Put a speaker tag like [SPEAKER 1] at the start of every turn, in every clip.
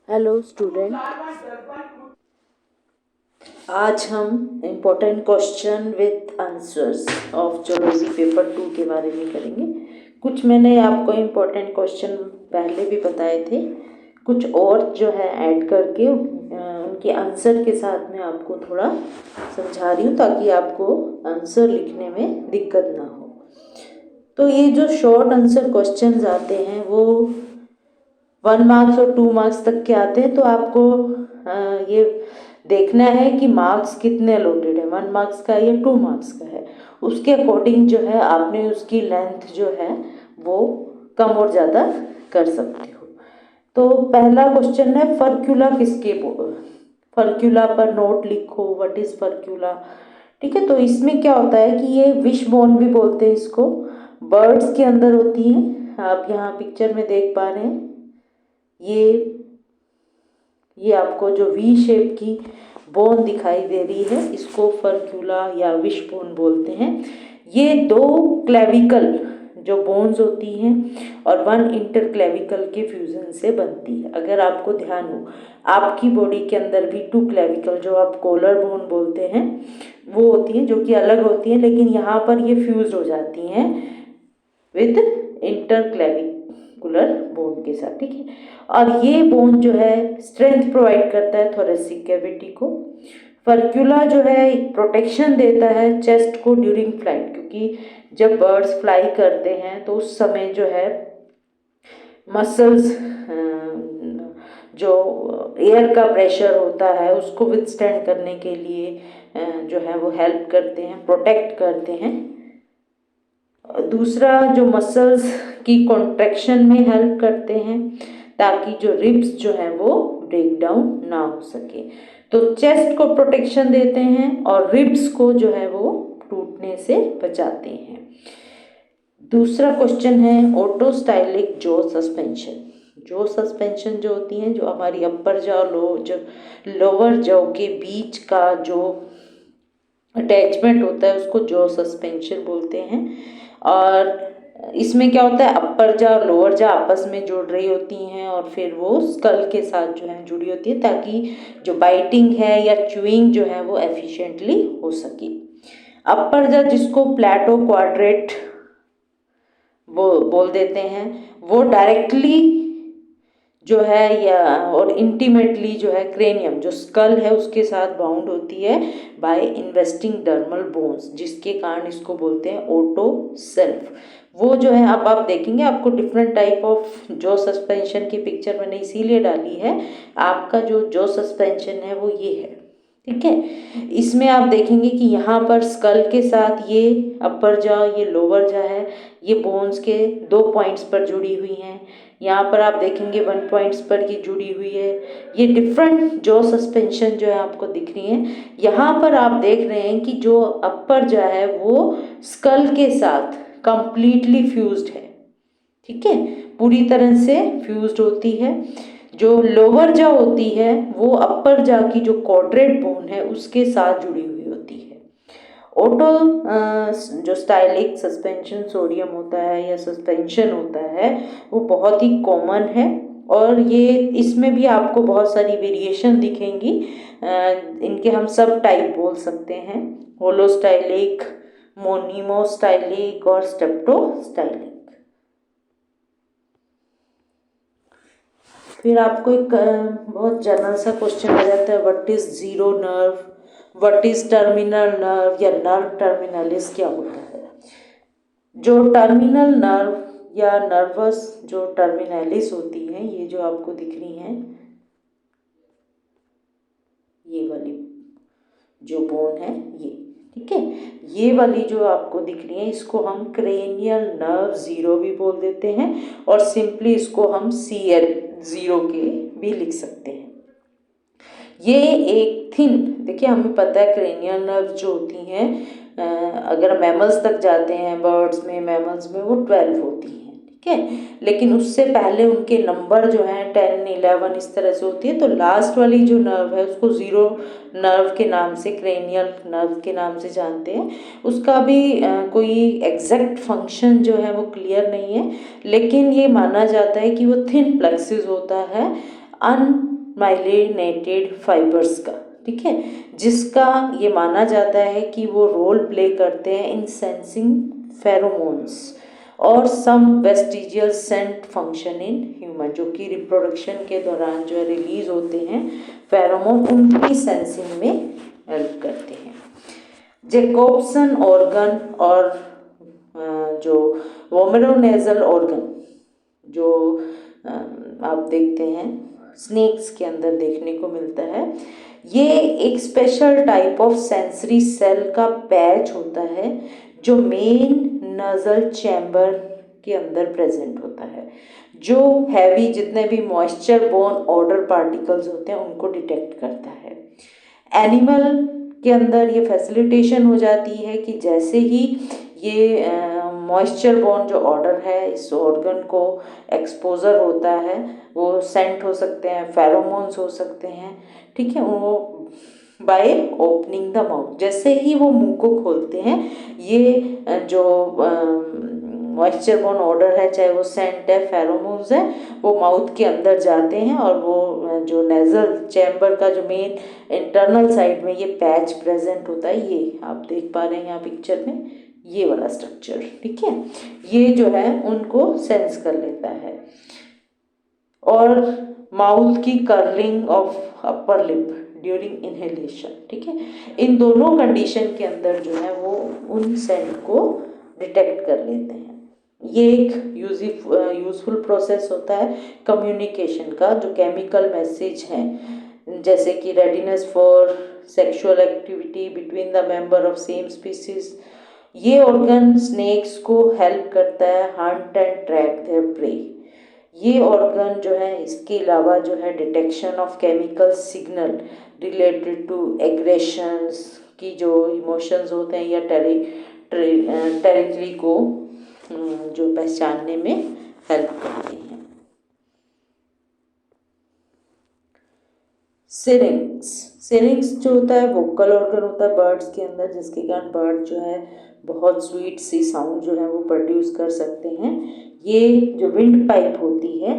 [SPEAKER 1] Hello student, आज हम important question with answers of zoology paper 2 के बारे में करेंगे। कुछ मैंने आपको इम्पोर्टेंट क्वेश्चन पहले भी बताए थे, कुछ और जो है ऐड करके उनके आंसर के साथ में आपको थोड़ा समझा रही हूँ ताकि आपको आंसर लिखने में दिक्कत ना हो। तो ये जो शॉर्ट आंसर क्वेश्चंस आते हैं वो 1 मार्क्स और 2 मार्क्स तक के आते हैं। तो आपको ये देखना है कि मार्क्स कितने अलोटेड है, 1 मार्क्स का या 2 मार्क्स का है। उसके अकॉर्डिंग जो है आपने उसकी लेंथ जो है वो कम और ज़्यादा कर सकते हो। तो पहला क्वेश्चन है फर्क्यूला किसके फर्क्यूला पर नोट लिखो, व्हाट इज फर्क्यूला। ठीक है, तो इसमें क्या होता है कि ये विश बोन भी बोलते हैं इसको, बर्ड्स के अंदर होती है। आप यहाँ पिक्चर में देख पा रहे हैं, ये आपको जो वी शेप की बोन दिखाई दे रही है इसको फर्क्यूला या विश बोन बोलते हैं। ये 2 क्लेविकल जो बोन्स होती हैं और 1 इंटरक्लेविकल के फ्यूजन से बनती है। अगर आपको ध्यान हो, आपकी बॉडी के अंदर भी 2 क्लेविकल जो आप कॉलर बोन बोलते हैं वो होती हैं, जो कि अलग होती हैं, लेकिन यहाँ पर ये फ्यूज हो जाती हैं विद इंटरक्लेविकुलर बोन के साथ। ठीक है, और ये बोन जो है स्ट्रेंथ प्रोवाइड करता है थोरेसिक कैविटी को। फर्क्यूला जो है प्रोटेक्शन देता है चेस्ट को ड्यूरिंग फ्लाइट, क्योंकि जब बर्ड्स फ्लाई करते हैं तो उस समय जो है मसल्स जो एयर का प्रेशर होता है उसको विथस्टैंड करने के लिए जो है वो हेल्प करते हैं, प्रोटेक्ट करते हैं। दूसरा जो मसल्स की कॉन्ट्रैक्शन में हेल्प करते हैं ताकि जो रिब्स जो है वो ब्रेक डाउन ना हो सके। तो चेस्ट को प्रोटेक्शन देते हैं और रिब्स को जो है वो टूटने से बचाते हैं। दूसरा क्वेश्चन है ऑटोस्टाइलिक जॉ सस्पेंशन। जॉ सस्पेंशन जो होती हैं, जो हमारी अपर जॉ लोअर जॉ के बीच का जो अटैचमेंट होता है उसको जॉ सस्पेंशन बोलते हैं। और इसमें क्या होता है, अपर जा और लोअर जा आपस में जुड़ रही होती हैं और फिर वो स्कल के साथ जो है जुड़ी होती है ताकि जो बाइटिंग है या च्यूइंग जो है वो एफिशिएंटली हो सके। अपर जा जिसको प्लेटो क्वाड्रेट वो बोल देते हैं, वो डायरेक्टली जो है या और इंटीमेटली जो है क्रेनियम जो स्कल है उसके साथ बाउंड होती है बाय इन्वेस्टिंग डर्मल बोन्स, जिसके कारण इसको बोलते हैं ओटो सेल्फ। वो जो है अब आप देखेंगे, आपको different type of jaw suspension की पिक्चर मैंने इसीलिए डाली है। आपका जो जॉ सस्पेंशन है वो ये है। ठीक है, इसमें आप देखेंगे कि यहाँ पर स्कल के साथ ये अपर जॉ ये लोअर जॉ है, ये बोन्स के 2 पॉइंट्स पर जुड़ी हुई हैं। यहाँ पर आप देखेंगे 1 पॉइंट्स पर ये जुड़ी हुई है। ये डिफरेंट जॉ सस्पेंशन जो है आपको दिख रही है। यहाँ पर आप देख रहे हैं कि जो अपर जॉ है वो स्कल के साथ कंप्लीटली फ्यूज्ड है। ठीक है, पूरी तरह से फ्यूज्ड होती है। जो लोअर जॉ होती है वो अपर जॉ की जो क्वाड्रेट बोन है उसके साथ जुड़ी हुई होती है। ऑटो जो स्टाइलिक सस्पेंशन सोडियम होता है या सस्पेंशन होता है वो बहुत ही कॉमन है और ये इसमें भी आपको बहुत सारी वेरिएशन दिखेंगी। इनके हम सब टाइप बोल सकते हैं, होलोस्टाइलिक, मोनिमोस्टाइलिक और स्टेप्टोस्टाइलिक। फिर आपको एक बहुत जनरल सा क्वेश्चन आ जाता है, what is zero nerve, what is terminal nerve या नर्व टर्मिनलिस क्या होता है। जो टर्मिनल नर्व या नर्वस जो टर्मिनलिस होती हैं, ये जो आपको दिख रही हैं, ये वाली जो बोन है ये, ठीक है, ये वाली जो आपको दिख रही है इसको हम क्रेनियल नर्व जीरो भी बोल देते हैं और सिंपली इसको हम CL जीरो के भी लिख सकते हैं। ये एक थिन, देखिए हमें पता है क्रेनियल नर्व जो होती हैं अगर मैमल्स तक जाते हैं, बर्ड्स में मैमल्स में वो 12 होती हैं। ठीक है, लेकिन उससे पहले उनके नंबर जो हैं 10 11 इस तरह से होती है। तो लास्ट वाली जो नर्व है उसको जीरो नर्व के नाम से, क्रेनियल नर्व के नाम से जानते हैं। उसका भी कोई एग्जैक्ट फंक्शन जो है वो क्लियर नहीं है, लेकिन ये माना जाता है कि वो थिन प्लेक्सिस होता है अनमाइलिनेटेड फाइबर्स का, ठीक है, जिसका ये माना जाता है कि वो रोल प्ले करते हैं इन सेंसिंग फेरोमोन्स और some vestigial scent function in human, जो कि रिप्रोडक्शन के दौरान जो है रिलीज होते हैं फेरोमोन, उनकी सेंसिंग में हेल्प करते हैं। जैकोब्सन ऑर्गन और जो वोमेरोनेजल ऑर्गन जो आप देखते हैं स्नेक्स के अंदर देखने को मिलता है, ये एक special type of sensory cell का पैच होता है जो मेन नजल चैम्बर के अंदर प्रेजेंट होता है, जो हैवी जितने भी मॉइस्चर बोर्न ऑर्डर पार्टिकल्स होते हैं उनको डिटेक्ट करता है। एनिमल के अंदर ये फैसिलिटेशन हो जाती है कि जैसे ही ये मॉइस्चर बोर्न जो ऑर्डर है इस ऑर्गन को एक्सपोजर होता है, वो सेंट हो सकते हैं, फेरोमोन्स हो सकते हैं, ठीक है, वो बाय ओपनिंग द माउथ, जैसे ही वो मुंह को खोलते हैं ये जो मॉइस्चर बोर्न ऑर्डर है, चाहे वो सेंट है, फेरोमोन्स है, वो माउथ के अंदर जाते हैं और वो जो नेजल चैम्बर का जो मेन इंटरनल साइड में ये पैच प्रेजेंट होता है, ये आप देख पा रहे हैं यहाँ पिक्चर में, ये वाला स्ट्रक्चर, ठीक है, ये जो है उनको सेंस कर लेता है। और माउथ की curling of upper lip during inhalation, ठीक है, इन दोनों कंडीशन के अंदर जो है वो उन सेंट को डिटेक्ट कर लेते हैं। ये एक यूजफुल प्रोसेस होता है कम्युनिकेशन का, जो केमिकल मैसेज हैं जैसे कि readiness for sexual activity between the member of same species, ये ऑर्गन स्नेक्स को हेल्प करता है hunt and track their prey. ये ऑर्गन जो है इसके अलावा जो है detection of chemical signal related to aggressions की जो इमोशंस होते हैं या टेरिटरी को जो पहचानने में हेल्प करते हैं। सिरिंक्स जो होता है वोकल ऑर्गन होता है बर्ड्स के अंदर, जिसके कारण बर्ड जो है बहुत स्वीट सी साउंड जो है वो प्रोड्यूस कर सकते हैं। ये जो विंड पाइप होती है,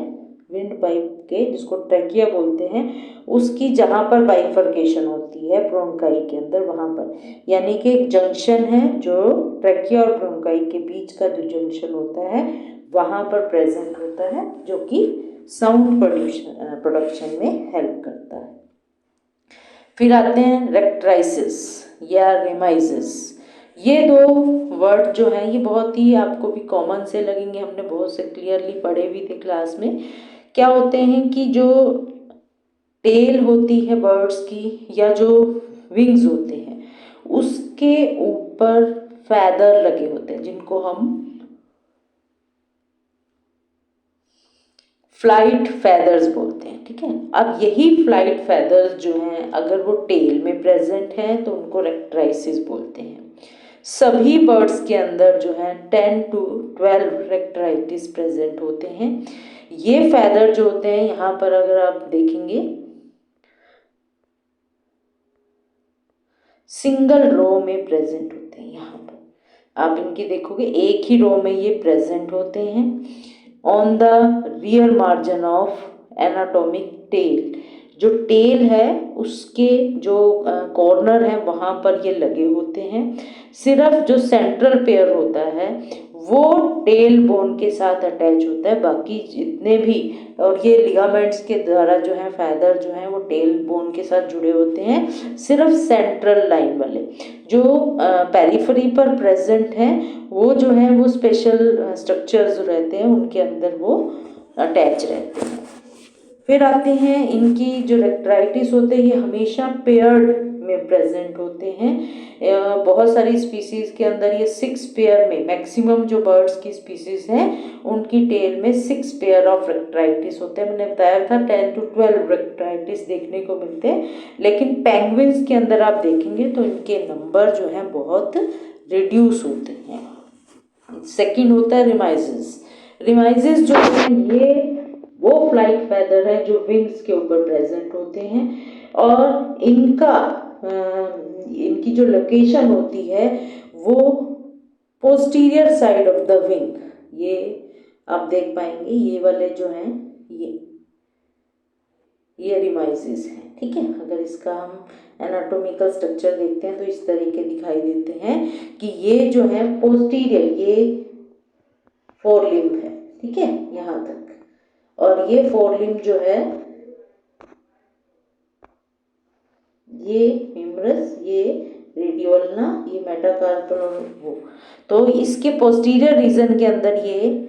[SPEAKER 1] विंड पाइप के जिसको ट्रैकिया बोलते हैं, उसकी जहाँ पर बाइफर्केशन होती है ब्रोंकाई के अंदर, वहाँ पर यानी कि एक जंक्शन है जो ट्रैकिया और ब्रोंकाई के बीच का जो जंक्शन होता है वहाँ पर प्रेजेंट होता है, जो कि साउंड प्रोडक्शन में हेल्प करता है। फिर आते हैं रेक्ट्राइसिस या रेमाइसिस। ये दो वर्ड जो हैं ये बहुत ही आपको भी कॉमन से लगेंगे, हमने बहुत से क्लियरली पढ़े भी थे क्लास में। क्या होते हैं कि जो टेल होती है बर्ड्स की या जो विंग्स होते हैं उसके ऊपर फैदर लगे होते हैं जिनको हम फ्लाइट फेदर्स बोलते हैं, ठीक है। अब यही फ्लाइट फेदर्स जो हैं अगर वो टेल में प्रेजेंट हैं तो उनको रेक्ट्राइसिस बोलते हैं। सभी बर्ड्स के अंदर जो है 10 to 12 रेक्ट्राइटिस प्रेजेंट होते हैं। ये फेदर जो होते हैं यहाँ पर अगर आप देखेंगे सिंगल रो में प्रेजेंट होते हैं, यहाँ पर आप इनकी देखोगे एक ही रो में ये प्रेजेंट होते हैं on the rear margin of anatomic tail. जो टेल है उसके जो कॉर्नर है वहाँ पर ये लगे होते हैं। सिर्फ जो सेंट्रल पेयर होता है वो टेल बोन के साथ अटैच होता है, बाकी जितने भी और ये लिगामेंट्स के द्वारा जो है फैदर जो है वो टेल बोन के साथ जुड़े होते हैं। सिर्फ सेंट्रल लाइन वाले जो पेरिफेरी पर प्रेजेंट हैं वो जो है वो स्पेशल स्ट्रक्चर्स रहते हैं उनके अंदर वो अटैच रहते हैं। फिर आते हैं इनकी जो रेक्ट्राइटिस होते हैं ये हमेशा पेयर्ड में प्रेजेंट होते हैं। बहुत सारी स्पीसीज के अंदर ये 6 पेयर में, मैक्सिमम जो बर्ड्स की स्पीसीज हैं उनकी टेल में 6 पेयर ऑफ रेक्ट्राइटिस होते हैं। मैंने बताया था 10 to 12 रेक्ट्राइटिस देखने को मिलते हैं, लेकिन पेंगुइन्स के अंदर आप देखेंगे तो इनके नंबर जो है बहुत रिड्यूस होते हैं। सेकेंड होता है रिमाइसिस। रिमाइसिस जो है ये वो फ्लाइट फेदर है जो विंग्स के ऊपर प्रेजेंट होते हैं और इनकी जो लोकेशन होती है वो posterior side of the wing, ये आप देख पाएंगे ये वाले जो हैं ये रिमाइसिस हैं। ठीक है, अगर इसका हम एनाटॉमिकल स्ट्रक्चर देखते हैं तो इस तरीके दिखाई देते हैं कि ये जो है पोस्टीरियर, ये फोर लिम्ब है। ठीक है, यहाँ तक, और ये फोर लिम्ब जो है ये ह्यूमरस, ये रेडियोल्ना, ये मेटाकार्पल और वो, तो इसके पोस्टीरियर रीजन के अंदर ये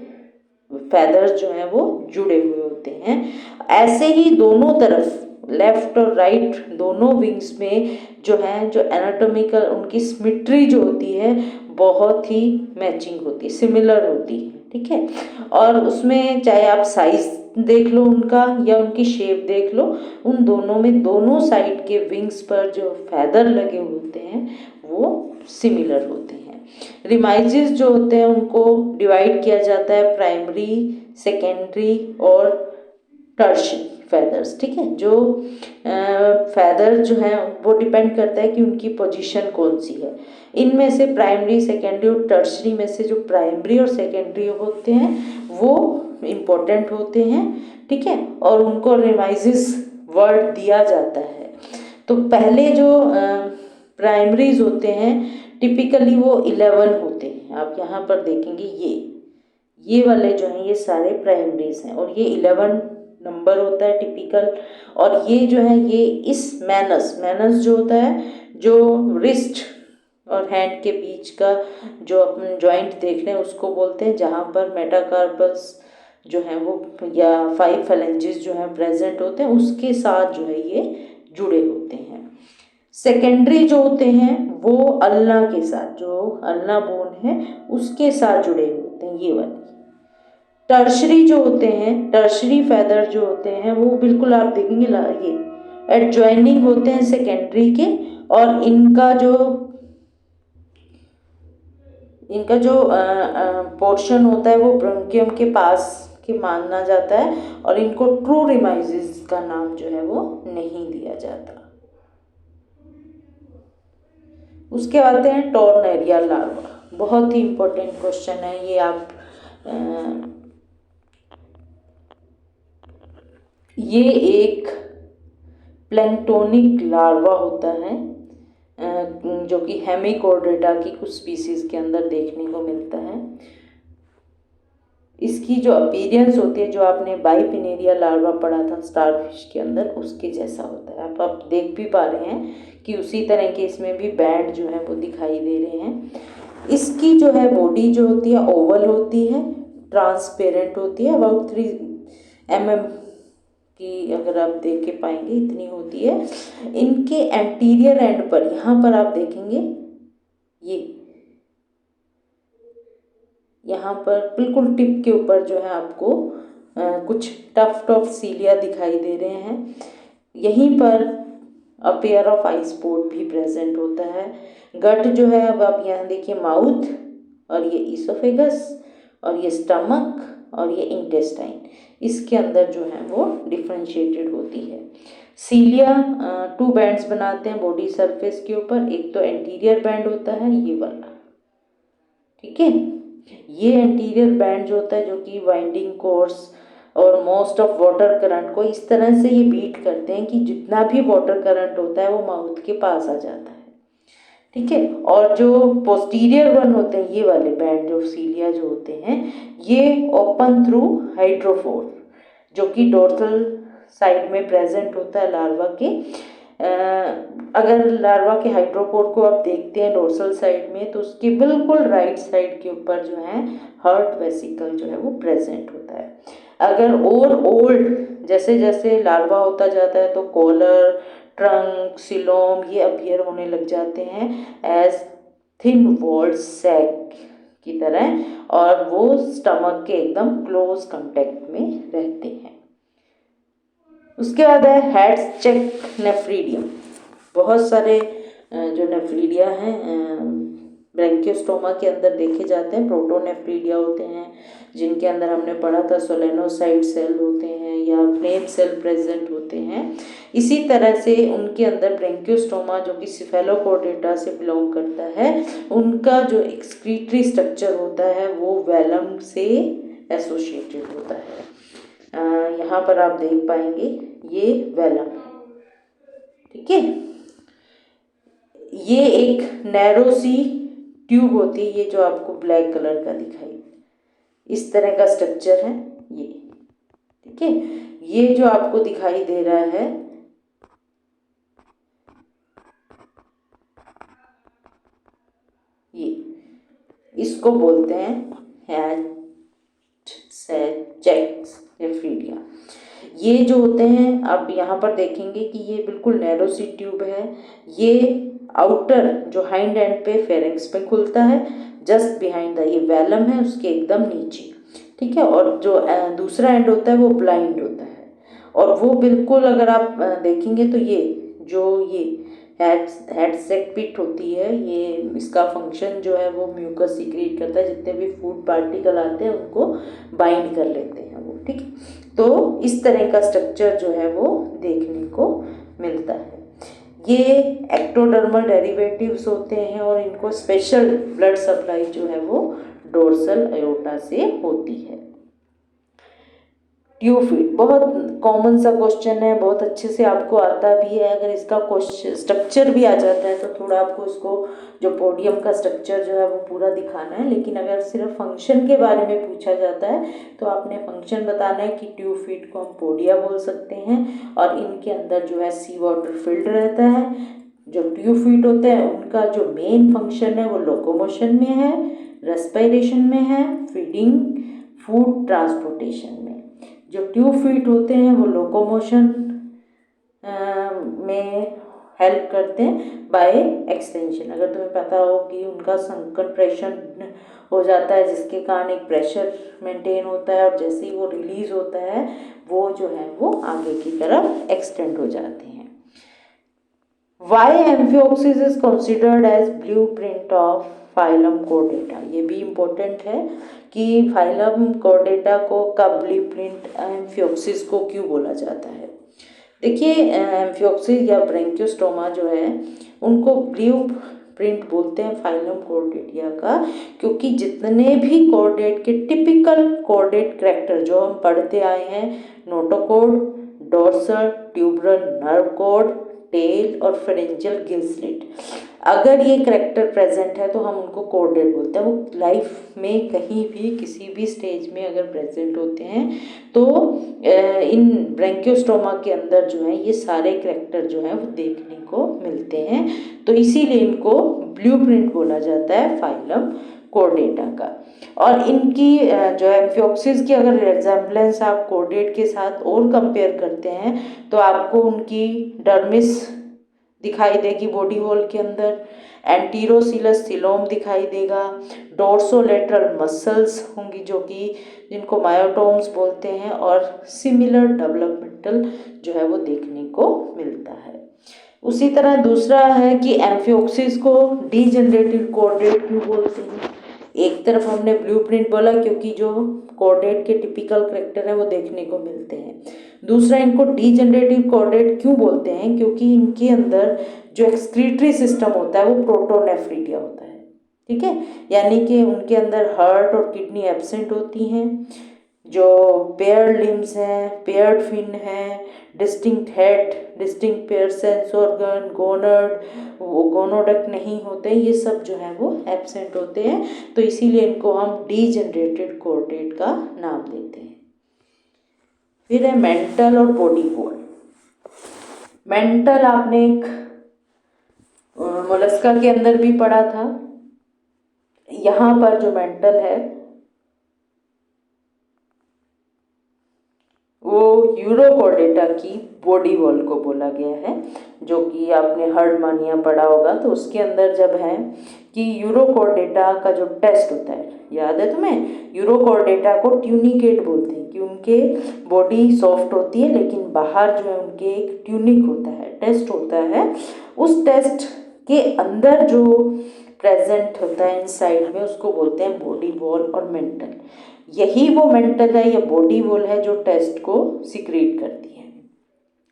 [SPEAKER 1] फेदर्स जो हैं वो जुड़े हुए होते हैं। ऐसे ही दोनों तरफ लेफ्ट और राइट दोनों विंग्स में जो है, जो एनाटॉमिकल उनकी सिमेट्री जो होती है बहुत ही मैचिंग होती है, सिमिलर होती है। ठीक है, और उसमें चाहे आप साइज देख लो उनका या उनकी शेप देख लो, उन दोनों में दोनों साइड के विंग्स पर जो फेदर लगे होते हैं वो सिमिलर होते हैं। रिमाइजिस जो होते हैं उनको डिवाइड किया जाता है प्राइमरी, सेकेंडरी और टर्शियरी फेदर्स। ठीक है, जो फेदर जो है वो डिपेंड करता है कि उनकी पोजीशन कौन सी है। इनमें से प्राइमरी, सेकेंडरी और टर्शियरी में से जो प्राइमरी और सेकेंडरी होते हैं वो इम्पोर्टेंट होते हैं। ठीक है, और उनको रिमाइजिस वर्ड दिया जाता है। तो पहले जो प्राइमरीज होते हैं टिपिकली वो 11 होते हैं। आप यहाँ पर देखेंगे ये वाले जो हैं ये सारे प्राइमरीज हैं और ये 11 नंबर होता है टिपिकल। और ये जो है ये इस मैनस जो होता है, जो रिस्ट और हैंड के बीच का जो अपन जॉइंट देख रहे हैं उसको बोलते हैं, जहाँ पर मेटाकार्पल्स जो है वो या 5 फेलेंजेस जो हैं प्रेजेंट होते हैं, उसके साथ जो है ये जुड़े होते हैं। सेकेंडरी जो होते हैं वो अल्ना के साथ, जो अल्ना बोन है उसके साथ जुड़े होते हैं, ये वाले। टर्शरी जो होते हैं, टर्शरी फेदर जो होते हैं वो बिल्कुल आप देखेंगे ये एडजॉइनिंग होते हैं सेकेंडरी के, और इनका जो पोर्शन होता है वो ब्रोंकियम के पास के माना जाता है, और इनको ट्रू रिमाइजिस का नाम जो है वो नहीं दिया जाता। उसके आते हैं टॉर्नेरिया लार्वा, बहुत ही इम्पोर्टेंट क्वेश्चन है ये। आप ये एक प्लैंक्टोनिक लार्वा होता है जो कि हेमिकोर्डेटा की कुछ स्पीसीज के अंदर देखने को मिलता है। इसकी जो अपीयरेंस होती है, जो आपने बाइपिनेरिया लार्वा पढ़ा था स्टारफिश के अंदर, उसके जैसा होता है। आप देख भी पा रहे हैं कि उसी तरह के इसमें भी बैंड जो है वो दिखाई दे रहे हैं। इसकी जो है बॉडी जो होती है ओवल होती है, ट्रांसपेरेंट होती है, अबाउट 3 mm की अगर आप देख के पाएंगे इतनी होती है। इनके एंटीरियर एंड पर यहाँ पर आप देखेंगे ये यहाँ पर बिल्कुल टिप के ऊपर जो है आपको कुछ टफ्ट ऑफ सीलिया दिखाई दे रहे हैं। यहीं पर a pair of I spot भी प्रेजेंट होता है। गट जो है, अब आप यहाँ देखिए माउथ, और ये इसोफेगस, और ये स्टमक, और ये इंटेस्टाइन, इसके अंदर जो है वो डिफ्रेंशिएटेड होती है। सीलिया 2 बैंड्स बनाते हैं बॉडी सरफेस के ऊपर। एक तो एंटीरियर बैंड होता है ये वाला, ठीक है, ये एंटीरियर बैंड जो होता है जो कि वाइंडिंग कोर्स और मोस्ट ऑफ वाटर करंट को इस तरह से ये बीट करते हैं कि जितना भी वाटर करंट होता है वो माउथ के पास आ जाता है। ठीक है, और जो पोस्टीरियर वन होते हैं ये वाले बैंड जो सीलिया जो होते हैं, ये ओपन थ्रू हाइड्रोफोर जो कि डोर्सल साइड में प्रेजेंट होता है लार्वा के। अगर लार्वा के हाइड्रोपोर को आप देखते हैं डोर्सल साइड में, तो उसके बिल्कुल राइट साइड के ऊपर जो है हार्ट वेसिकल जो है वो प्रेजेंट होता है। अगर और ओल्ड जैसे जैसे लार्वा होता जाता है तो कॉलर, ट्रंक, सिलोम ये अपीयर होने लग जाते हैं एज थिन वॉल्ड सैक की तरह, और वो स्टमक के एकदम क्लोज कांटेक्ट में रहते हैं। उसके बाद है हेड्स चेक नेफ्रीडियम। बहुत सारे जो नेफ्रीडिया हैं ब्रैंकियोस्टोमा के अंदर देखे जाते हैं। प्रोटोनेफ्रीडिया होते हैं जिनके अंदर हमने पढ़ा था सोलेनोसाइट सेल होते हैं या फ्लेम सेल प्रेजेंट होते हैं। इसी तरह से उनके अंदर ब्रैंकियोस्टोमा जो कि सिफेलोकॉर्डेटा से बिलोंग करता है, उनका जो एक्सक्रीटरी स्ट्रक्चर होता है वो वेलम से एसोसिएटेड होता है। यहाँ पर आप देख पाएंगे ये वेलम है, ठीक है। ये एक नैरो सी ट्यूब होती है, ये जो आपको ब्लैक कलर का दिखाई, इस तरह का स्ट्रक्चर है ये, ठीक है। ये जो आपको दिखाई दे रहा है ये, इसको बोलते हैं चेक्स नेफ्रीडिया। ये जो होते हैं, आप यहाँ पर देखेंगे कि ये बिल्कुल नैरो सी ट्यूब है। ये आउटर जो हाइंड एंड पे फेरिंक्स पे खुलता है, जस्ट बिहाइंड द ये वेलम है उसके एकदम नीचे, ठीक है। और जो दूसरा एंड होता है वो ब्लाइंड होता है, और वो बिल्कुल अगर आप देखेंगे तो ये जो ये हेड सेक पिट होती है, ये इसका फंक्शन जो है वो म्यूकस सीक्रेट करता है, जितने भी फूड पार्टिकल आते हैं उनको बाइंड कर लेते हैं वो, ठीक है। तो इस तरह का स्ट्रक्चर जो है वो देखने को मिलता है। ये एक्टोडर्मल डेरिवेटिव्स होते हैं और इनको स्पेशल ब्लड सप्लाई जो है वो डोर्सल अयोर्टा से होती है। ट्यूफिट बहुत कॉमन सा क्वेश्चन है, बहुत अच्छे से आपको आता भी है। अगर इसका क्वेश्चन स्ट्रक्चर भी आ जाता है तो थोड़ा आपको इसको जो पोडियम का स्ट्रक्चर जो है वो पूरा दिखाना है, लेकिन अगर सिर्फ फंक्शन के बारे में पूछा जाता है तो आपने फंक्शन बताना है कि ट्यूफिट को हम पोडिया बोल सकते हैं, और इनके अंदर जो है सी वाटर फिल्ड रहता है। जो ट्यूफिट होते हैं उनका जो मेन फंक्शन है वो लोकोमोशन में है, रेस्पिरेशन में है, फीडिंग, फूड ट्रांसपोर्टेशन में। जो ट्यूफिट होते हैं वो लोकोमोशन में हेल्प करते हैं बाय एक्सटेंशन। अगर तुम्हें पता हो कि उनका कंप्रेशन हो जाता है जिसके कारण एक प्रेशर मेंटेन होता है, और जैसे ही वो रिलीज होता है वो जो है वो आगे की तरफ एक्सटेंड हो जाते हैं। Why amphioxus is considered as blueprint of phylum Chordata. ये भी इम्पोर्टेंट है कि फाइलम कोर्डेटा को का ब्लूप्रिंट एम्फिओक्सिस को क्यों बोला जाता है। देखिए, एम्फिओक्सिस या ब्रैंकियोस्टोमा जो है उनको ब्लू प्रिंट बोलते हैं फाइलम कोर्डेटिया का, क्योंकि जितने भी कोर्डेट के टिपिकल कोर्डेट कैरेक्टर जो हम पढ़ते आए हैं, notochord, dorsal, tubular nerve cord, tail और फेरेंजियल गिल स्लिट, अगर ये करेक्टर प्रेजेंट है तो हम उनको कोर्डेट बोलते हैं। वो लाइफ में कहीं भी किसी भी स्टेज में अगर प्रेजेंट होते हैं तो इन ब्रैंकियोस्टोमा के अंदर जो है ये सारे करेक्टर जो है वो देखने को मिलते हैं, तो इसीलिए इनको ब्लूप्रिंट बोला जाता है फाइलम कोर्डेटा का। और इनकी जो एम्फिओक्सिस की अगर रिजेम्बलेंस आप कोर्डेट के साथ और कंपेयर करते हैं तो आपको उनकी डर्मिस दिखाई देगी बॉडी वॉल के अंदर, एंटीरोसिलस सिलोम दिखाई देगा, डोर्सोलेटरल मसल्स होंगी जो कि जिनको मायोटोम्स बोलते हैं, और सिमिलर डेवलपमेंटल जो है वो देखने को मिलता है। उसी तरह दूसरा है कि एम्फिओक्सिस को डीजेनरेटिव कोर्डेट क्यों बोलते हैं। एक तरफ हमने ब्लूप्रिंट बोला क्योंकि जो कोर्डेट के टिपिकल करेक्टर हैं वो देखने को मिलते हैं, दूसरा इनको डीजेनरेटिव कोर्डेट क्यों बोलते हैं क्योंकि इनके अंदर जो एक्सक्रीटरी सिस्टम होता है वो प्रोटोनेफ्रिडिया होता है, ठीक है। यानी कि उनके अंदर हार्ट और किडनी एब्सेंट होती हैं, जो पेयर्ड लिम्स हैं, पेयर्ड फिन हैं, distinct head, distinct pair sense organ, gonad, वो गोनोडक्ट नहीं होते, ये सब जो है वो एब्सेंट होते हैं, तो इसीलिए इनको हम डीजेनरेटेड कोर्डेट का नाम देते हैं। फिर है मेंटल और बॉडी वॉल। मेंटल आपने एक मोलस्का के अंदर भी पढ़ा था। यहाँ पर जो मेंटल है वो यूरोकोर्डेटा की बॉडी वॉल को बोला गया है, जो कि आपने हर्डमानिया पढ़ा होगा। तो उसके अंदर जब है कि यूरोकोर्डेटा का जो टेस्ट होता है, याद है तुम्हें, यूरोकोर्डेटा को ट्यूनिकेट बोलते हैं कि उनके बॉडी सॉफ्ट होती है लेकिन बाहर जो है उनके एक ट्यूनिक होता है, टेस्ट होता है। उस टेस्ट के अंदर जो प्रेजेंट होता है इनसाइड में उसको बोलते हैं बॉडी वॉल और मेंटल। यही वो मेंटल है या बॉडी वॉल है जो टेस्ट को सिक्रीट करती है।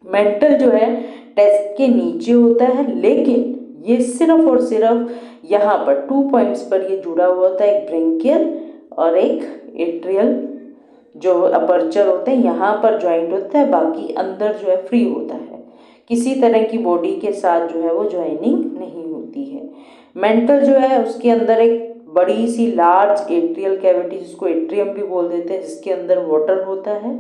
[SPEAKER 1] मेंटल जो है टेस्ट के नीचे होता है, लेकिन ये सिर्फ और सिर्फ यहाँ पर 2 पॉइंट्स पर ये जुड़ा हुआ होता है, एक ब्रेंकियल और एक एट्रियल जो अपर्चर होते हैं यहाँ पर ज्वाइंट होता है, बाकी अंदर जो है फ्री होता है, किसी तरह की बॉडी के साथ जो है वो ज्वाइनिंग नहीं होती है। मेंटल जो है उसके अंदर एक बड़ी सी लार्ज एट्रियल कैविटी, जिसको एट्रियम भी बोल देते हैं, जिसके अंदर वाटर होता है।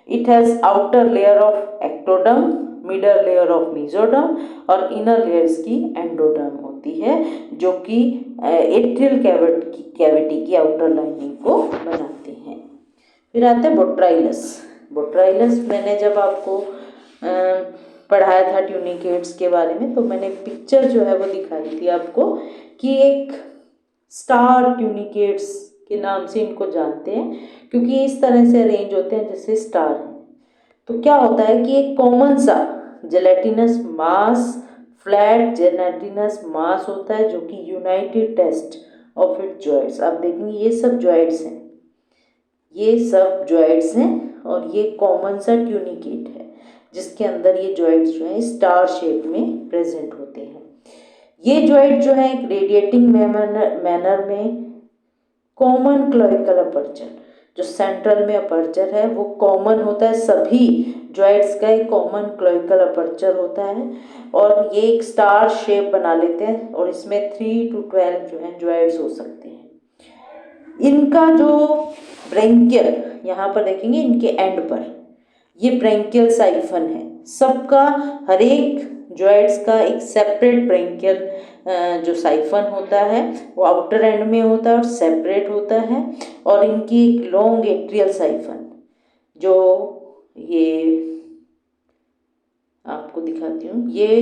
[SPEAKER 1] It has outer layer of ectoderm, middle layer of mesoderm और इनर लेयर इसकी एंडोडर्म होती है, जो कि एट्रियल कैविटी की आउटर लाइनिंग को बनाते हैं। फिर आते हैं बोट्राइलस। बोट्राइलस मैंने जब आपको पढ़ाया था ट्यूनिकेट्स के बारे में, तो मैंने पिक्चर जो है वो दिखाई थी आपको कि एक स्टार ट्यूनिकेट्स के नाम से इनको जानते हैं, क्योंकि इस तरह से अरेंज होते हैं जैसे स्टार हैं। तो क्या होता है कि एक कॉमन सा gelatinous mass, flat gelatinous mass होता है, जो कि united test of it joints. आप देखेंगे ये सब जॉइंट्स हैं, ये सब जॉइंट्स हैं, और ये कॉमन सा ट्यूनिकेट है जिसके अंदर ये जॉइंट्स जो है स्टार शेप में प्रेजेंट होते हैं। ये जॉइंट जो है एक रेडिएटिंग मैनर में कॉमन क्लोइकल अपर्चर, जो सेंट्रल में अपर्चर है वो कॉमन होता है, सभी जॉइंट्स का एक कॉमन क्लोइकल अपर्चर होता है, और ये एक स्टार शेप बना लेते हैं, और इसमें 3 to 12 जो है जॉइंट्स हो सकते हैं। इनका जो ब्रेंकियल, यहाँ पर देखेंगे इनके एंड पर ये ब्रेंकियल साइफन है, सबका हर एक जॉइंट्स का एक सेपरेट ब्रेंकियल जो साइफन होता है वो आउटर एंड में होता है और सेपरेट होता है, और इनकी एक लॉन्ग एट्रियल साइफन, जो ये आपको दिखाती हूँ, ये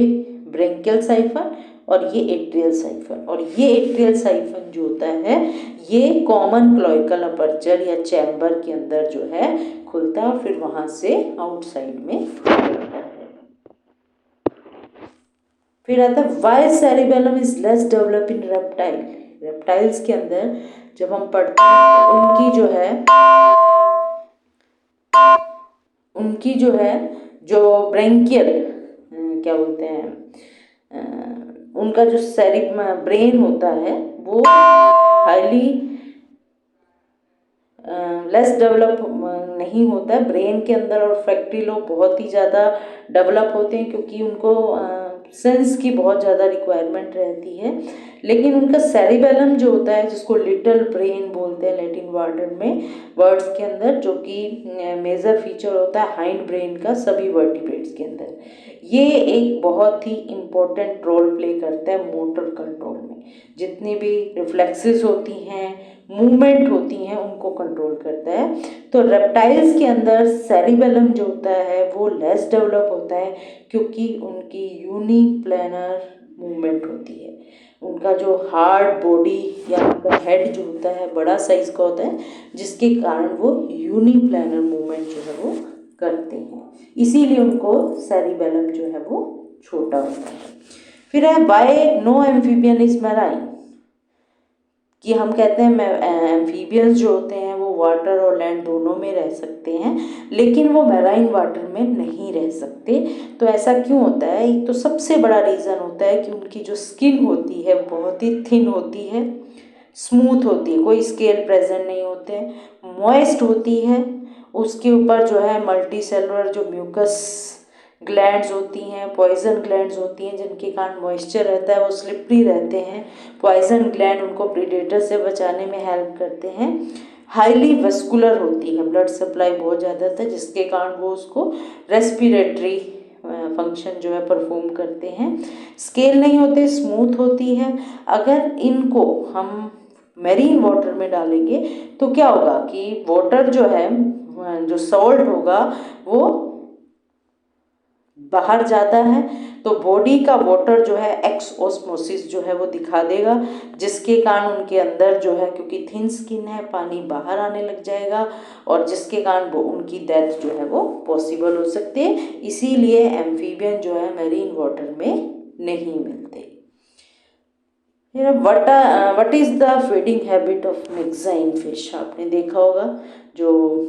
[SPEAKER 1] ब्रेंकियल साइफन और ये एट्रियल साइफन, और ये एट्रियल साइफन जो होता है ये कॉमन क्लोइकल अपर्चर या चैम्बर के अंदर जो है खुलता है, और फिर वहाँ से आउटसाइड में खुलता है। फिर आता है why cerebellum is less develop in reptile. Reptiles के अंदर जब हम पढ़ते हैं उनकी जो है जो ब्रेंकियल क्या बोलते हैं, उनका जो ब्रेन होता है वो हाईली लेस डेवलप नहीं होता है ब्रेन के अंदर, और फैक्ट्री लोग बहुत ही ज़्यादा डेवलप होते हैं क्योंकि उनको सेंस की बहुत ज़्यादा रिक्वायरमेंट रहती है। लेकिन उनका सेरिबेलम जो होता है, जिसको लिटिल ब्रेन बोलते हैं लैटिन वर्ड्स के अंदर, जो कि मेजर फीचर होता है हाइंड ब्रेन का सभी वर्टिब्रेट्स के अंदर, ये एक बहुत ही इम्पोर्टेंट रोल प्ले करता है मोटर कंट्रोल में। जितनी भी रिफ्लेक्सेस होती हैं, मूवमेंट होती हैं, उनको कंट्रोल करता है। तो रेप्टाइल्स के अंदर सेरिबेलम जो होता है वो लेस डेवलप होता है, क्योंकि उनकी यूनिप्लैनर मूवमेंट होती है। उनका जो हार्ड बॉडी या उनका हेड जो होता है बड़ा साइज का होता है, जिसके कारण वो यूनिप्लैनर मूवमेंट जो है वो करते हैं, इसीलिए उनको सेरिबेलम जो है वो छोटा होता है। फिर है by no amphibian is marine, कि हम कहते हैं एम्फीबियंस जो होते हैं वो वाटर और लैंड दोनों में रह सकते हैं, लेकिन वो मैराइन वाटर में नहीं रह सकते। तो ऐसा क्यों होता है? एक तो सबसे बड़ा रीज़न होता है कि उनकी जो स्किन होती है बहुत ही थिन होती है, स्मूथ होती है, कोई स्केल प्रेजेंट नहीं होते, मॉइस्ट होती है, उसके ऊपर जो है मल्टी सेलुलर जो म्यूकस ग्लैंड्स होती हैं, पॉइजन ग्लैंड्स होती हैं, जिनके कारण मॉइस्चर रहता है, वो स्लिपरी रहते हैं। पॉइजन ग्लैंड उनको प्रीडेटर से बचाने में हेल्प करते हैं। हाईली वस्कुलर होती है, ब्लड सप्लाई बहुत ज़्यादा होता है, जिसके कारण वो उसको रेस्पिरेटरी फंक्शन जो है परफॉर्म करते हैं। स्केल नहीं होते, स्मूथ होती है। अगर इनको हम मैरीन वाटर में डालेंगे तो क्या होगा कि वाटर जो है, जो सॉल्ट होगा वो बाहर जाता है, तो बॉडी का वाटर जो है एक्स ऑस्मोसिस जो है वो दिखा देगा, जिसके कारण उनके अंदर जो है, क्योंकि थिन स्किन है, पानी बाहर आने लग जाएगा, और जिसके कारण वो उनकी डेथ जो है वो पॉसिबल हो सकती है। इसीलिए एम्फीबियन जो है मैरीन वाटर में नहीं मिलते। What is the feeding habit of myxine fish? आपने देखा होगा, जो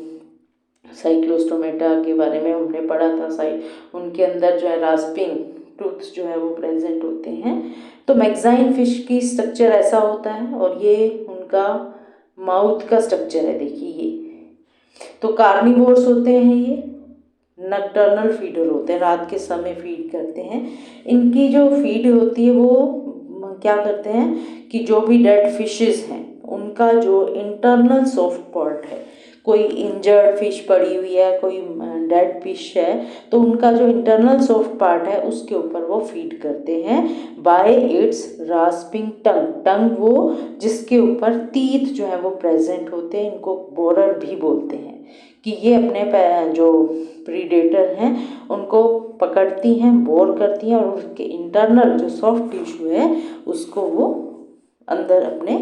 [SPEAKER 1] साइक्लोस्टोमेटा के बारे में हमने पढ़ा था, उनके अंदर जो है रास्पिंग टूथ्स जो है वो प्रेजेंट होते हैं। तो मेक्साइन फिश की स्ट्रक्चर ऐसा होता है, और ये उनका माउथ का स्ट्रक्चर है। देखिए तो कार्निवोर्स होते हैं ये, नक्टर्नल फीडर होते हैं, रात के समय फीड करते हैं। इनकी जो फीड होती है वो क्या करते हैं कि जो भी डेड फिशेस हैं उनका जो इंटरनल सॉफ्ट पार्ट है, कोई इंजर्ड फिश पड़ी हुई है, कोई डेड फिश है, तो उनका जो इंटरनल सॉफ्ट पार्ट है उसके ऊपर वो फीड करते हैं बाय इट्स रास्पिंग टंग। टंग वो जिसके ऊपर टीथ जो है वो प्रेजेंट होते हैं, इनको बोरर भी बोलते हैं, कि ये अपने जो प्रीडेटर हैं उनको पकड़ती हैं, बोर करती हैं और उसके इंटरनल जो सॉफ्ट टिश्यू है उसको वो अंदर अपने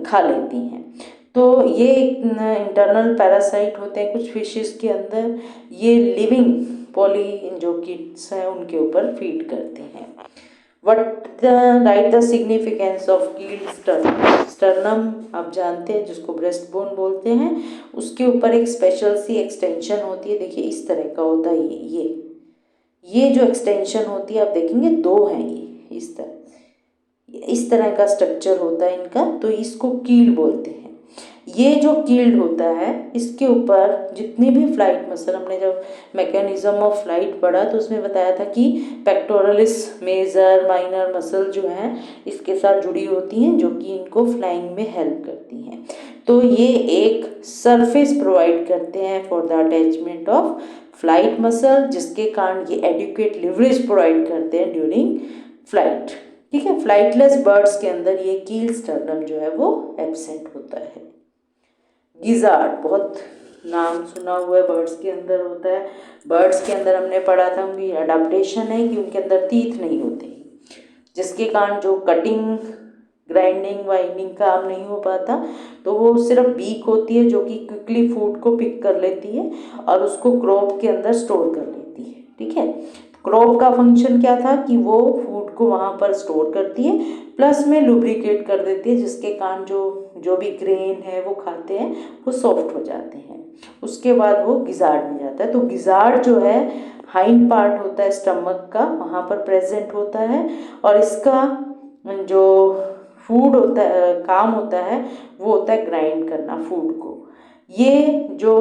[SPEAKER 1] खा लेती हैं। तो ये इंटरनल पैरासाइट होते हैं कुछ फिशेस के अंदर, ये लिविंग पॉली जो किड्स हैं उनके ऊपर फीड करते हैं। Write the significance of keeled sternum. Sternum आप जानते हैं जिसको ब्रेस्ट बोन बोलते हैं, उसके ऊपर एक स्पेशल सी एक्सटेंशन होती है, देखिए इस तरह का होता है ये जो एक्सटेंशन होती है आप देखेंगे दो हैं, ये इस तरह का स्ट्रक्चर होता है इनका, तो इसको कील बोलते हैं। ये जो कील्ड होता है इसके ऊपर जितनी भी फ्लाइट मसल, हमने जब मैकेनिज्म ऑफ फ्लाइट पढ़ा तो उसमें बताया था कि पेक्टोरलिस मेजर माइनर मसल जो हैं इसके साथ जुड़ी होती हैं जो कि इनको फ्लाइंग में हेल्प करती हैं। तो ये एक सरफेस प्रोवाइड करते हैं for the attachment of flight muscle, जिसके कारण ये एडिक्वेट लिवरेज प्रोवाइड करते हैं ड्यूरिंग फ्लाइट। ठीक है, फ्लाइटलेस बर्ड्स के अंदर ये कील स्टर्नम जो है वो एब्सेंट होता है। गिजार्ड, बहुत नाम सुना हुआ है, बर्ड्स के अंदर होता है। बर्ड्स के अंदर हमने पढ़ा था उनकी अडाप्टेशन है कि उनके अंदर टीथ नहीं होते, जिसके कारण जो कटिंग ग्राइंडिंग वाइंडिंग काम नहीं हो पाता, तो वो सिर्फ बीक होती है जो कि क्विकली फूड को पिक कर लेती है और उसको क्रॉप के अंदर स्टोर कर लेती है। ठीक है, क्रॉप का फंक्शन क्या था कि वो फूड को वहाँ पर स्टोर करती है, प्लस में लुब्रिकेट कर देती है, जिसके कारण जो भी ग्रेन है वो खाते हैं वो सॉफ्ट हो जाते हैं। उसके बाद वो गिजार्ड में जाता है। तो गिजार्ड जो है हाइंड पार्ट होता है स्टमक का, वहाँ पर प्रेजेंट होता है और इसका जो फूड होता है, काम होता है वो होता है ग्राइंड करना फूड को। ये जो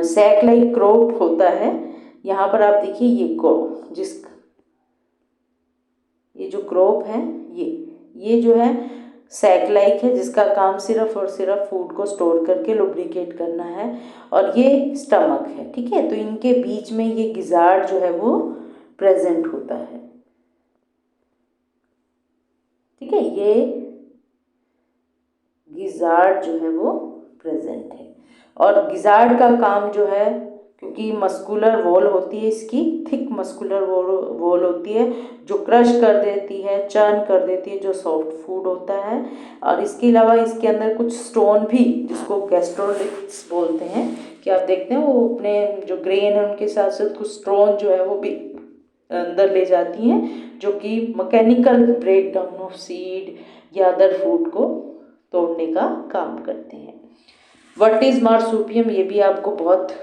[SPEAKER 1] सैक लाइक क्रॉप होता है, यहाँ पर आप देखिए ये क्रॉप, ये जो क्रॉप है ये जो है सैक लाइक है, जिसका काम सिर्फ और सिर्फ फूड को स्टोर करके लुब्रिकेट करना है, और ये स्टमक है। ठीक है, तो इनके बीच में ये गिजार्ड जो है वो प्रेजेंट होता है। ठीक है, ये गिजार्ड जो है वो प्रेजेंट है। और गिजार्ड का काम जो है, क्योंकि मस्कुलर वॉल होती है इसकी, थिक मस्कुलर वॉल होती है जो क्रश कर देती है, चर्न कर देती है जो सॉफ्ट फूड होता है। और इसके अलावा इसके अंदर कुछ स्टोन भी, जिसको गैस्ट्रोलिथ्स बोलते हैं, कि आप देखते हैं वो अपने जो ग्रेन है उनके साथ साथ कुछ स्टोन जो है वो भी अंदर ले जाती हैं, जो कि mechanical break down of seed या अदर फूड को तोड़ने का काम करते हैं। व्हाट इज़ मार्सुपियम, ये भी आपको बहुत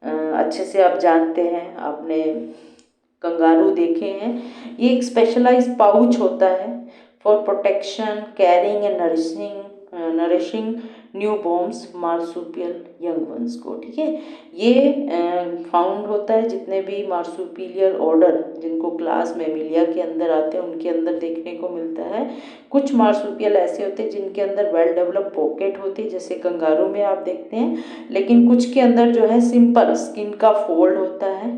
[SPEAKER 1] अच्छे से आप जानते हैं, आपने कंगारू देखे हैं। ये एक स्पेशलाइज्ड पाउच होता है for protection carrying and nourishing new borns marsupial young ones को। ठीक है, ये फाउंड होता है जितने भी मार्सुपिलियल ऑर्डर जिनको क्लास मेमिलिया के अंदर आते हैं उनके अंदर देखने को मिलता है। कुछ मार्सुपियल ऐसे होते हैं जिनके अंदर वेल डेवलप पॉकेट होती है, जैसे कंगारू में आप देखते हैं, लेकिन कुछ के अंदर जो है सिंपल स्किन का फोल्ड होता है,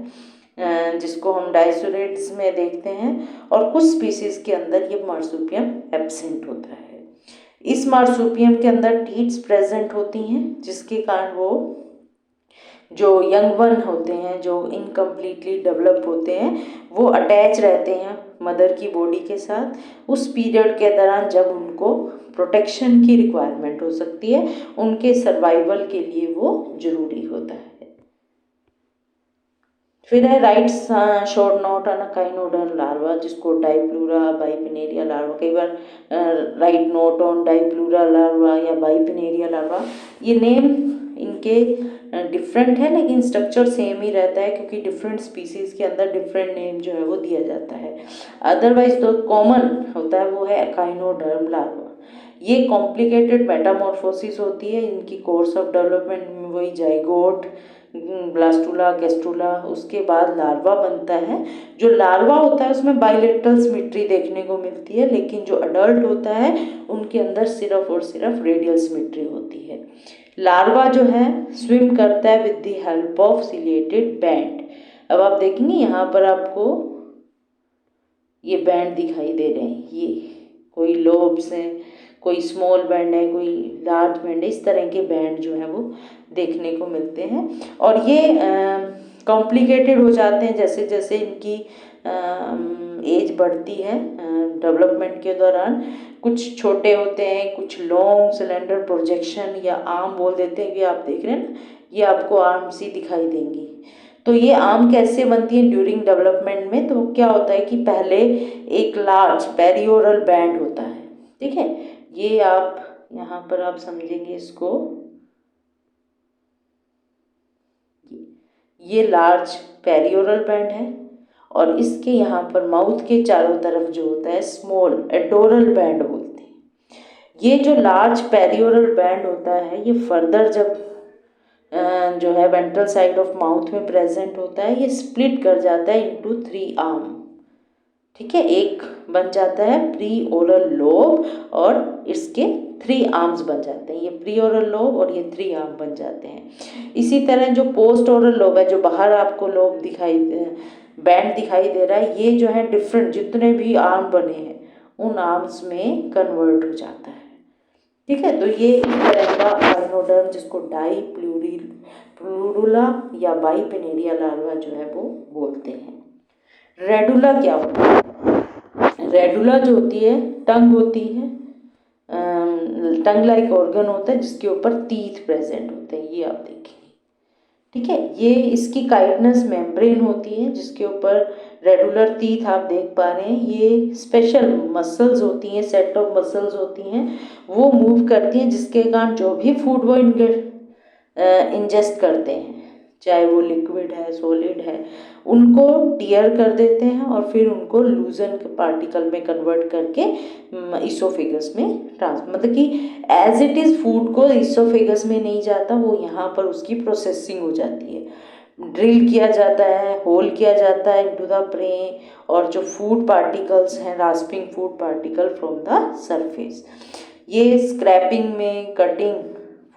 [SPEAKER 1] जिसको हम डायसोरेट्स में देखते हैं, और कुछ स्पीसीज के अंदर ये मार्सुपियम एब्सेंट होता है। इस मार्सुपियम के अंदर टीथ्स प्रेजेंट होती हैं, जिसके कारण वो जो यंग वन होते हैं, जो इनकम्प्लीटली डेवलप होते हैं, वो अटैच रहते हैं मदर की बॉडी के साथ। उस पीरियड के दौरान जब उनको प्रोटेक्शन की रिक्वायरमेंट हो सकती है, उनके सर्वाइवल के लिए वो जरूरी होता है। फिर है राइट शॉर्ट नॉट अनकाइनोडर्म लार्वा, जिसको डाइप्लूरा बाइपिनेरिया लार्वा, कई बार राइट नोट ऑन डाइप्लूरा लार्वा या बाइपिनेरिया लार्वा, ये नेम इनके डिफरेंट है, लेकिन स्ट्रक्चर सेम ही रहता है, क्योंकि डिफरेंट स्पीसीज के अंदर डिफरेंट नेम जो है वो दिया जाता है। अदरवाइज तो कॉमन होता है वो है एकाइनोडर्म लार्वा। ये कॉम्प्लिकेटेड मेटामॉर्फोसिस होती है, इनकी कोर्स ऑफ डेवलपमेंट में वही जाइगोट, ब्लास्टुला, गैस्ट्रुला, उसके बाद लार्वा बनता है। जो लार्वा होता है उसमें बाइलेटरल सिमेट्री देखने को मिलती है, लेकिन जो अडल्ट होता है उनके अंदर सिर्फ और सिर्फ रेडियल सिमेट्री होती है। लार्वा जो है स्विम करता है with the help of ciliated band. अब आप देखेंगे यहाँ पर आपको ये बैंड दिखाई दे रहे हैं, ये कोई लोब्स हैं, कोई स्मॉल बैंड है, कोई लार्ज बैंड है, इस तरह के बैंड जो है वो देखने को मिलते हैं। और ये कॉम्प्लिकेटेड हो जाते हैं जैसे जैसे इनकी एज बढ़ती है डेवलपमेंट के दौरान। कुछ छोटे होते हैं, कुछ लॉन्ग सिलेंडर प्रोजेक्शन या आर्म बोल देते हैं, ये आप देख रहे हैं ना, ये आपको आर्म सी दिखाई देंगी। तो ये आर्म कैसे बनती है ड्यूरिंग डेवलपमेंट में? तो क्या होता है कि पहले एक लार्ज पेरियोरल बैंड होता है, ठीक है, ये आप यहाँ पर आप समझेंगे इसको, ये लार्ज पेरियोरल बैंड है, और इसके यहाँ पर माउथ के चारों तरफ जो होता है स्मॉल एडोरल बैंड बोलते हैं। ये जो लार्ज पेरियोरल बैंड होता है ये फर्दर जब जो है वेंट्रल साइड ऑफ माउथ में प्रेजेंट होता है, ये स्प्लिट कर जाता है इनटू 3 आर्म, ठीक है, एक बन जाता है प्री ओरल लोब और इसके 3 आर्म्स बन जाते हैं, ये प्री ओरल लोब और ये 3 आर्म बन जाते हैं। इसी तरह जो पोस्ट ओरल लोब है, जो बाहर आपको लोब दिखाई बैंड दिखाई दे रहा है, ये जो है डिफरेंट जितने भी आर्म बने हैं उन आर्म्स में कन्वर्ट हो जाता है, ठीक है। तो ये इस तरह का आइनोडर्म, जिसको डाई प्लूरुला या बाइपिनेरिया लार्वा जो है वो बोलते हैं। रेडुला क्या होता है? रेडुला जो होती है टंग होती है, टंग लाइक ऑर्गन होता है जिसके ऊपर टीथ प्रेजेंट होते हैं, ये आप देखेंगे, ठीक है। ये इसकी काइटनस मेम्ब्रेन होती है जिसके ऊपर रेडुलर टीथ आप देख पा रहे हैं। ये स्पेशल मसल्स होती हैं, सेट ऑफ मसल्स होती हैं, वो मूव करती हैं जिसके कारण जो भी फूड वो इंजेस्ट करते हैं, चाहे वो लिक्विड है सॉलिड है, उनको टीयर कर देते हैं और फिर उनको लूजन पार्टिकल में कन्वर्ट करके इसोफेगस में मतलब कि एज इट इज़ फूड को इसोफेगस में नहीं जाता, वो यहाँ पर उसकी प्रोसेसिंग हो जाती है, ड्रिल किया जाता है, होल किया जाता है इनटू द ब्रेन, और जो फूड पार्टिकल्स हैं rasping food particle from the surface, ये स्क्रैपिंग में, कटिंग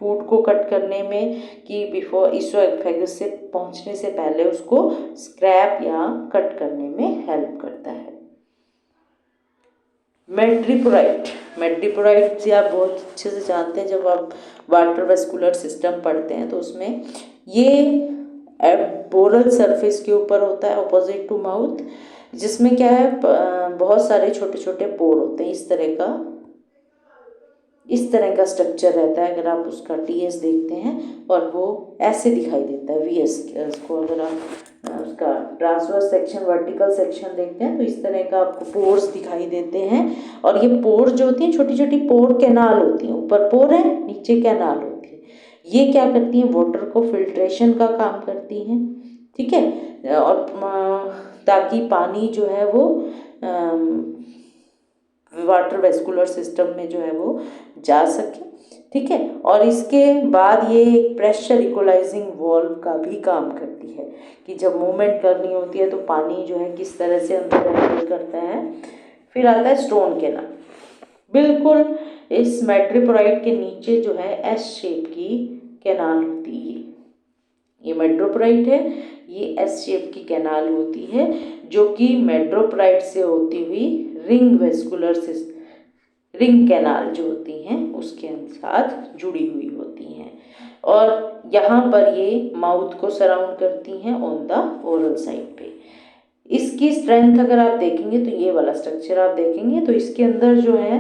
[SPEAKER 1] फूड को कट करने में, कि बिफोर इसोफेगस से पहुंचने से पहले उसको स्क्रैप या कट करने में हेल्प करता है। मेट्रिपोराइट से आप बहुत अच्छे से जानते हैं, जब आप वाटर वेस्कुलर सिस्टम पढ़ते हैं तो उसमें ये बोरल सरफेस के ऊपर होता है ऑपोजिट टू माउथ, जिसमें क्या है बहुत सारे छोटे छोटे पोर होते हैं, इस तरह का स्ट्रक्चर रहता है। अगर आप उसका टीएस देखते हैं और वो ऐसे दिखाई देता है वीएस को, अगर आप उसका ट्रांसवर्स सेक्शन वर्टिकल सेक्शन देखते हैं तो इस तरह का आपको पोर्स दिखाई देते हैं। और ये पोर जो होती हैं छोटी छोटी पोर कैनाल होती हैं, ऊपर पोर है नीचे कैनाल होती है, ये क्या करती हैं वाटर को फिल्ट्रेशन का काम करती हैं, ठीक है, और ताकि पानी जो है वो वाटर वेस्कुलर सिस्टम में जो है वो जा सके, ठीक है। और इसके बाद ये एक प्रेशर इक्वलाइजिंग वॉल्व का भी काम करती है, कि जब मूवमेंट करनी होती है तो पानी जो है किस तरह से अंदर एंटर करता है। फिर आता है स्टोन कैनाल, बिल्कुल इस मेट्रोपोराइट के नीचे जो है एस शेप की कैनाल होती है, ये मेट्रोपोराइट है, ये एस शेप की कैनाल होती है जो कि मेट्रोपोराइट से होती हुई ring vascular system, ring canal जो होती हैं उसके साथ जुड़ी हुई होती हैं, और यहाँ पर ये माउथ को सराउंड करती हैं ऑन द ओरल साइड पे। इसकी स्ट्रेंथ अगर आप देखेंगे तो ये वाला स्ट्रक्चर आप देखेंगे तो इसके अंदर जो है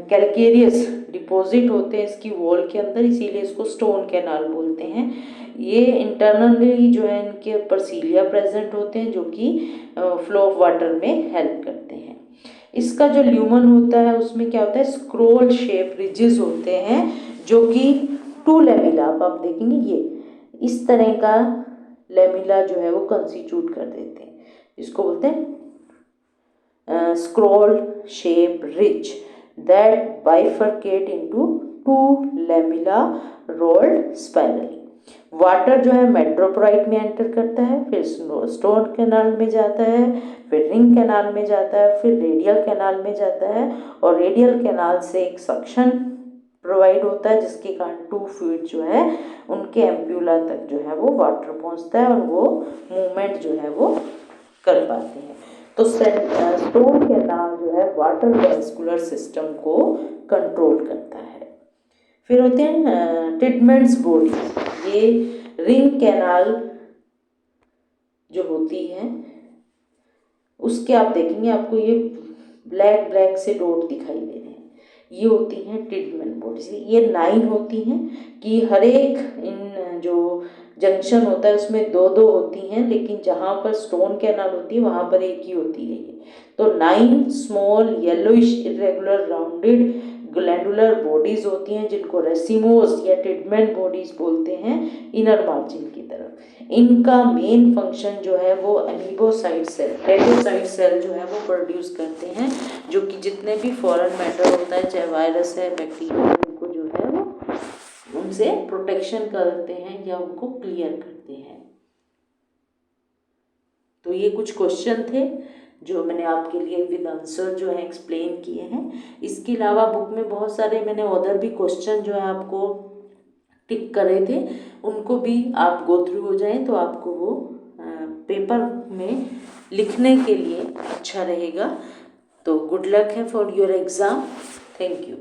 [SPEAKER 1] कैल्केरियस डिपॉजिट होते हैं इसकी वॉल के अंदर, इसीलिए इसको स्टोन कैनाल बोलते हैं। ये इंटरनली जो है इनके ऊपर सीलिया प्रेजेंट होते हैं जो कि फ्लो ऑफ वाटर में हेल्प करते हैं। इसका जो ल्यूमन होता है उसमें क्या होता है स्क्रोल शेप रिजेस होते हैं जो कि टू लेमिला, आप देखेंगे ये इस तरह का लेमिला जो है वो कंस्टिट्यूट कर देते हैं, इसको बोलते हैं scroll shape ridge that bifurcate into two lamella rolled spirally. Water जो है मेट्रोपोराइट में एंटर करता है, फिर स्टोन कैनाल में जाता है, फिर रिंग कैनाल में जाता है, फिर रेडियल कैनाल में जाता है, और रेडियल कैनाल से एक सक्शन प्रोवाइड होता है जिसके कारण 2 फीट जो है उनके एम्प्यूला तक जो है वो वाटर पहुंचता है और वो मूवमेंट जो है वो कर पाते हैं। तो स्टोन कैनाल जो है वाटर वेस्कुलर सिस्टम को कंट्रोल करता है। फिर होते हैं ट्रीटमेंट्स बॉडी, ये रिंग कैनाल जो होती है उसके आप देखेंगे आपको ये ब्लैक ब्लैक से डॉट दिखाई दे रहे हैं, ये होती हैं ट्रीटमेंट बॉडीज। ये 9 होती हैं कि हर एक इन जो जंक्शन होता है उसमें 2-2 होती हैं, लेकिन जहाँ पर स्टोन कैनाल होती है वहाँ पर एक ही होती है ये। तो 9 small yellowish irregular rounded glandular bodies होती हैं जिनको रेसिमोस या ट्रीटमेंट बॉडीज बोलते हैं इनर मार्जिन की तरफ। इनका मेन फंक्शन जो है वो अमीबोसाइट सेल, टेरोसाइट सेल जो है वो प्रोड्यूस करते हैं, जो कि जितने भी फॉरेन मैटर होता है, चाहे वायरस है, बैक्टीरिया है, उनको जो है वो उनसे प्रोटेक्शन करते हैं या उनको क्लियर करते हैं। तो ये कुछ क्वेश्चन थे जो मैंने आपके लिए विद आंसर जो है एक्सप्लेन किए हैं। इसके अलावा बुक में बहुत सारे मैंने अदर भी क्वेश्चन जो है आपको टिक करे थे, उनको भी आप गो थ्रू हो जाएं तो आपको वो पेपर में लिखने के लिए अच्छा रहेगा। तो गुड लक है for your exam. Thank you.